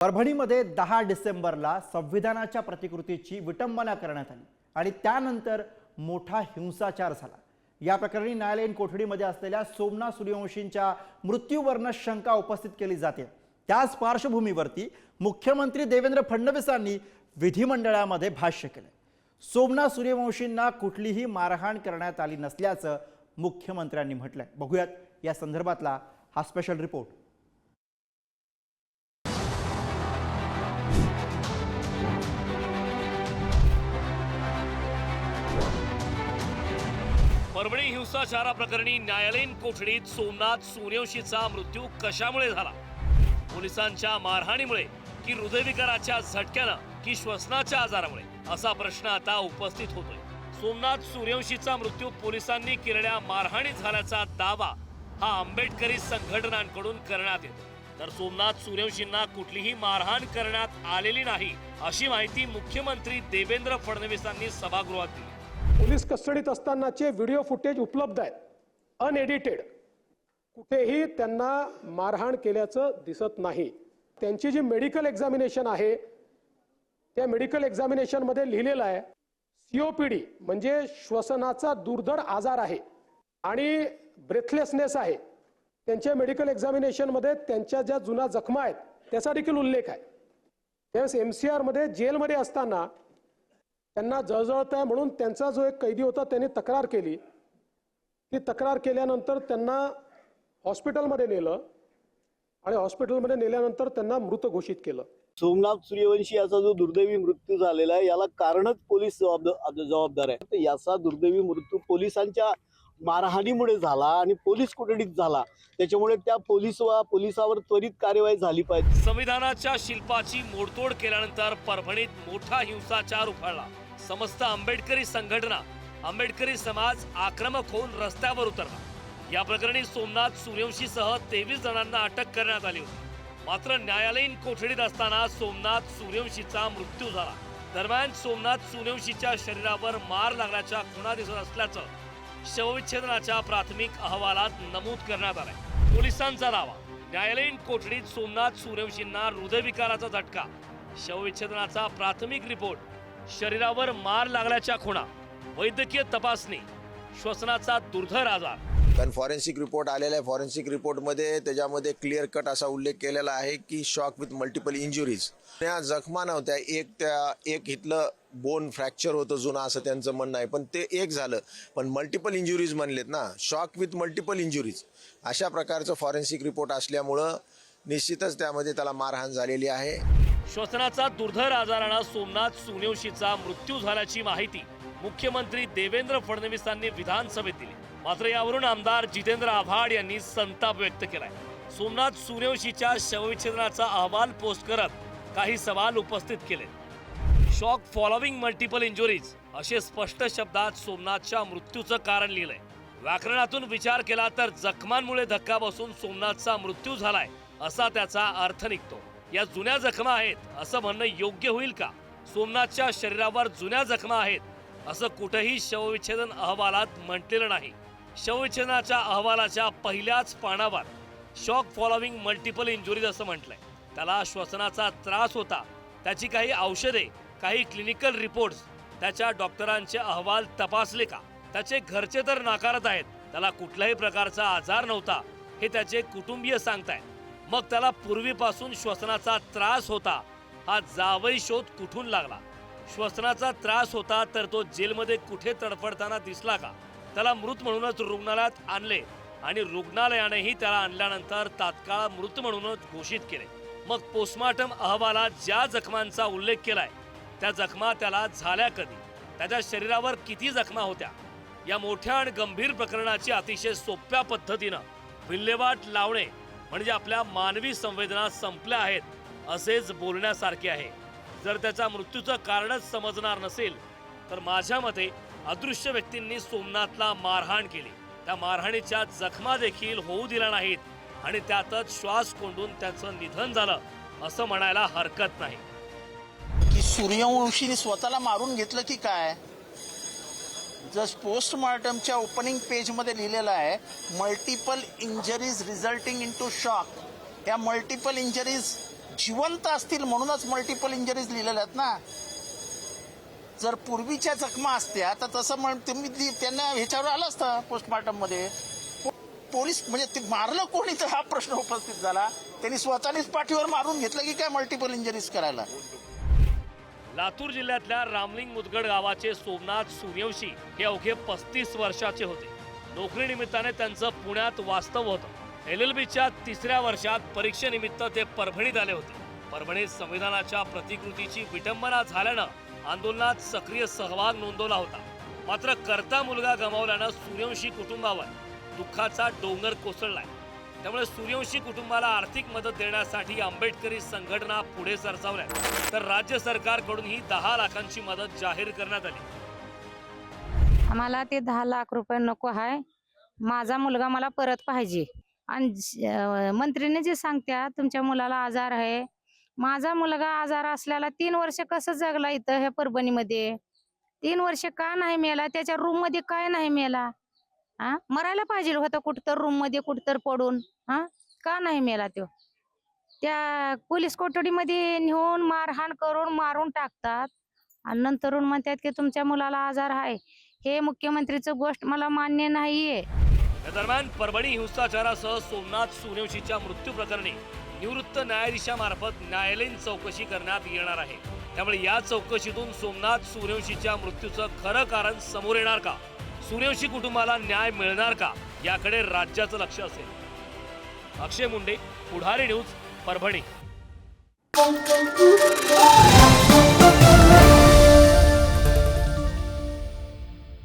परभणीमध्ये 10 डिसेंबरला संविधानाच्या प्रतिकृतीची विटंबना करण्यात आली आणि त्यानंतर मोठा हिंसाचार झाला। या प्रकरणी न्यायालयीन कोठडीमध्ये असलेल्या सोमनाथ सूर्यवंशींच्या मृत्यूवरनं शंका उपस्थित केली जाते। त्याच पार्श्वभूमीवरती मुख्यमंत्री देवेंद्र फडणवीसांनी विधिमंडळामध्ये भाष्य केले। सोमनाथ सूर्यवंशींना कुठलीही मारहाण करण्यात आली नसल्याचं मुख्यमंत्र्यांनी म्हटलंय। बघूयात या संदर्भातला हा स्पेशल रिपोर्ट। परभणी हिंसाचाराप्रकरणी न्यायालयीन कोठडीत सोमनाथ सूर्यवंशीचा मृत्यू कशामुळे झाला? पोलिसांच्या मारहाणीमुळे की हृदयविकाराच्या झटक्यानं की श्वसनाच्या आजारामुळे असा प्रश्न आता उपस्थित होतोय। सोमनाथ सूर्यवंशीचा मृत्यू पोलिसांनी केलेल्या मारहाणीत झाल्याचा दावा हा आंबेडकरी संघटनांकडून करण्यात येतो, तर सोमनाथ सूर्यवंशींना कुठलीही मारहाण करण्यात आलेली नाही अशी माहिती मुख्यमंत्री देवेंद्र फडणवीसांनी सभागृहात दिली। पोलीस कस्टडीत असतानाचे व्हिडिओ फुटेज उपलब्ध आहेत, अनएडिटेड। कुठेही त्यांना मारहाण केल्याचं दिसत नाही। त्यांची जी मेडिकल एक्झामिनेशन आहे त्या मेडिकल एक्झामिनेशन मध्ये लिहिलेलं आहे COPD म्हणजे श्वसनाचा दुर्धर आजार आहे आणि ब्रेथलेसनेस आहे। त्यांच्या मेडिकल एक्झामिनेशन मध्ये त्यांच्या ज्या जुना जखमा आहेत त्याचा देखील उल्लेख आहे। त्यावेळेस MCR मध्ये जेलमध्ये असताना त्यांना जळजळत आहे म्हणून त्यांचा जो एक कैदी होता त्याने तक्रार केली। ती तक्रार केल्यानंतर त्यांना हॉस्पिटलमध्ये नेलं आणि हॉस्पिटलमध्ये नेल्यानंतर त्यांना मृत घोषित केलं। सोमनाथ सूर्यवंशी याचा जो दुर्दैवी मृत्यू झालेला आहे याला कारणच पोलीस जबाबदार आहे। तर याचा दुर्दैवी मृत्यू पोलिसांच्या मारहाणीमुळे झाला आणि पोलीस कोठडीत झाला, त्याच्यामुळे त्या पोलिसावर त्वरित कार्यवाही झाली पाहिजे। संविधानाच्या शिल्पाची मोडतोड केल्यानंतर परभणीत मोठा हिंसाचार उफाळला। समस्त आंबेडकरी संघटना, आंबेडकरी समाज आक्रमक होऊन रस्त्यावर उतरला। या प्रकरणी सोमनाथ सूर्यवंशीसह 23 जणांना अटक करण्यात आली होती। मात्र न्यायालयीन कोठडीत असताना सोमनाथ सूर्यवंशीचा मृत्यू झाला। दरम्यान सोमनाथ सूर्यवंशीच्या शरीरावर मार लागल्याच्या खुणा दिसत असल्याचं शवविच्छेदनाच्या प्राथमिक अहवालात नमूद करण्यात आलंय। पोलिसांचा दावा, न्यायालयीन कोठडीत सोमनाथ सूर्यवंशींना हृदयविकाराचा झटका, शवविच्छेदनाचा प्राथमिक रिपोर्ट, शरीरावर मार लागल्याच्या खुणा, वैद्यकीय तपासणी, श्वसनाचा दुर्धर आजार। कारण फॉरेन्सिक रिपोर्ट आलेला आहे। फॉरेन्सिक रिपोर्टमध्ये त्याच्यामध्ये क्लिअर कट असा उल्लेख केलेला आहे की शॉक विथ मल्टिपल इंजुरीज। त्या जखमा नव्हत्या, एक इथलं बोन फ्रॅक्चर होतं जुना असं त्यांचं म्हणणं आहे, पण ते एक झालं, पण मल्टिपल इंजुरीज म्हणलेत ना, शॉक विथ मल्टिपल इंजुरीज अशा प्रकारचं फॉरेन्सिक रिपोर्ट असल्यामुळं निश्चितच त्यामध्ये त्याला मारहाण झालेली आहे। श्वसनाचा दुर्धर आजारानं सोमनाथ सूर्यवंशीचा मृत्यू झाल्याची माहिती मुख्यमंत्री देवेंद्र फडणवीसांनी विधानसभेत दिली। मात्र यावरून आमदार जितेंद्र आव्हाड यांनी संताप व्यक्त केलाय। सोमनाथ सूर्यवंशीच्या शवविच्छेदनाचा अहवाल पोस्ट करत काही सवाल उपस्थित केले। शॉक फॉलोविंग मल्टिपल इंजुरीज असे स्पष्ट शब्दात सोमनाथच्या मृत्यूचं कारण लिहिलंय। व्याकरणातून विचार केला तर जखमांमुळे धक्का बसून सोमनाथचा मृत्यू झालाय असा त्याचा अर्थ निघतो। या जुन्या जखमा आहेत असं म्हणणं योग्य होईल का? सोमनाथच्या शरीरावर जुन्या जखमा आहेत असं कुठेही शवविच्छेदन अहवालात म्हटलेलं नाही। शवविच्छेदनाच्या अहवालाच्या पहिल्याच पानावर शॉक फॉलोविंग मल्टिपल इंजुरीज असं म्हटलंय। त्याला श्वसनाचा त्रास होता, त्याची काही औषधे, काही क्लिनिकल रिपोर्ट्स, त्याच्या डॉक्टरांचे अहवाल तपासले का? त्याचे घरचे तर नाकारत आहेत। त्याला कुठल्याही प्रकारचा आजार नव्हता हे त्याचे कुटुंबीय सांगतायत। मग त्याला पूर्वीपासून श्वसनाचा त्रास होता हा जावई शोध कुठून लागला? श्वसनाचा त्रास होता तर तो जेलमध्ये कुठे तडफडताना दिसला का? त्याला मृत म्हणूनच रुग्णालयात आणले आणि रुग्णालयानेही त्याला आणल्यानंतर तात्काळ मृत म्हणूनच घोषित केले। मग पोस्टमॉर्टम अहवालात ज्या जखमांचा उल्लेख केलाय त्या जखमा त्याला झाल्या कधी? त्याच्या शरीरावर किती जखमा होत्या? या मोठ्या आणि गंभीर प्रकरणाची अतिशय सोप्या पद्धतीनं विल्हेवाट लावणे म्हणजे आपल्या मानवी संवेदना संपल्या आहेत असेच बोलण्यासारखे आहे। जर त्याच्या मृत्यूचं कारणच समजणार नसेल तर माझ्या मते अदृश्य व्यक्तींनी सोमनाथला मारहाण केली, त्या मारहाणीच्या जखमा देखील होऊ दिल्या नाहीत आणि त्यातच श्वास कोंडून त्याचं निधन झालं असं म्हणायला हरकत नाही। की सूर्यवंशीने स्वतःला मारून घेतलं की काय? जस्ट पोस्टमॉर्टमच्या ओपनिंग पेजमध्ये लिहिलेलं आहे multiple injuries resulting in to shock. या मल्टिपल इंजरीज जिवंत असतील म्हणूनच मल्टिपल इंजरीज लिहिलेल्या आहेत ना. जर पूर्वीच्या जखमा असत्या तर तसं तुम्ही त्यांना ह्याच्यावर आलं असतं पोस्टमॉर्टम मध्ये. पोलीस म्हणजे ते मारलं कोणी तर हा प्रश्न उपस्थित झाला. त्यांनी स्वतःनेच पाठीवर मारून घेतलं की काय मल्टिपल इंजरीज करायला. लातूर जिल्ह्यातल्या रामलिंग मुदगड गावाचे सोमनाथ सूर्यवंशी हे अवघे 35 वर्षाचे होते. नोकरीनिमित्ताने त्यांचं पुण्यात वास्तव होतं. LLBच्या 3ऱ्या वर्षात परीक्षेनिमित्त ते परभणीत आले होते. परभणीत संविधानाच्या प्रतिकृतीची विटंबना झाल्यानं आंदोलनात सक्रिय सहभाग नोंदवला होता. मात्र करता मुलगा गमावल्यानं सूर्यवंशी कुटुंबावर दुःखाचा डोंगर कोसळलाय. त्यामुळे सूर्यवंशी कुटुंबाला आर्थिक मदत देण्यासाठी आंबेडकरी संघटना पुढे सरसावल्या, तर राज्य सरकारकडून ही 10 लाखांची मदत जाहीर करण्यात आली. आम्हाला ते 10 लाख रुपये नको आहे. माझा मुलगा मला परत पाहिजे. आणि मंत्रीने जे सांगत्या तुमच्या मुलाला आजार आहे. माझा मुलगा आजार असल्याला 3 वर्ष कसं जगला इथं ह्या परभणीमध्ये. 3 वर्ष का नाही मेला? त्याच्या रूम मध्ये काय नाही मेला? हा, मरायला पाहिजे होतं कुठतर रूम मध्ये कुठतर पडून. हा, का नाही मेला तो? त्या पोलीस कोठडीमध्ये नेऊन मारहाण करून मारून टाकतात आणि नंतरून म्हणतात की तुमच्या मुलाला आजार आहे. हे मुख्यमंत्रीचं गोष्ट मला मान्य नाहीये. या दरम्यान परभणी हिंसाचारासह सोमनाथ सूर्यवंशीच्या मृत्यू प्रकरणी निवृत्त न्यायाधीशामार्फत न्यायालयीन चौकशी करण्यात येणार आहे. त्यामुळे या चौकशीतून सोमनाथ सूर्यवंशीच्या मृत्यूचं खरं कारण समोर येणार का? सूर्यवंशी कुटुंबाला न्याय मिळणार का? याकडे राज्याचं लक्ष असेल. अक्षय मुंडे, पुढारी न्यूज, परभणी.